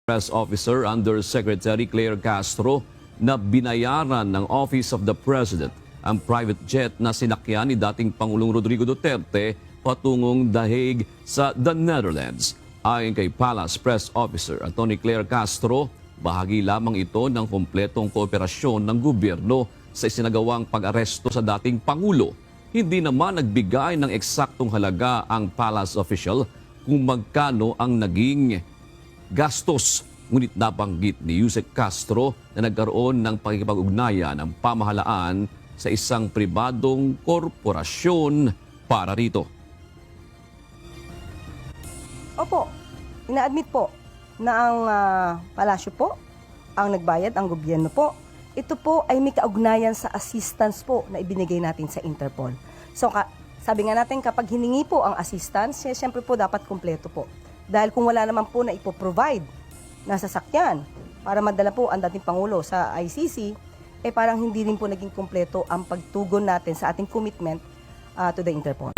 Press Officer Undersecretary Claire Castro na binayaran ng Office of the President ang private jet na sinakyan ni dating Pangulong Rodrigo Duterte patungong The Hague sa The Netherlands. Ayon kay Palace Press Officer Atty. Claire Castro, bahagi lamang ito ng kumpletong kooperasyon ng gobyerno sa isinagawang pag-aresto sa dating Pangulo. Hindi naman nagbigay ng eksaktong halaga ang Palace official kung magkano ang naging gastos. Ngunit nabanggit ni Yusek Castro na nagkaroon ng pakikipag-ugnayan ng pamahalaan sa isang pribadong korporasyon para rito. Opo, ina-admit po na ang palasyo po, ang nagbayad, ang gobyerno po. Ito po ay may kaugnayan sa assistance po na ibinigay natin sa Interpol. So sabi nga natin kapag hiningi po ang assistance, siyempre po dapat kumpleto po. Dahil kung wala naman po na ipoprovide na sasakyan para madala po ang dating Pangulo sa ICC, parang hindi rin po naging kumpleto ang pagtugon natin sa ating commitment to the Interpol.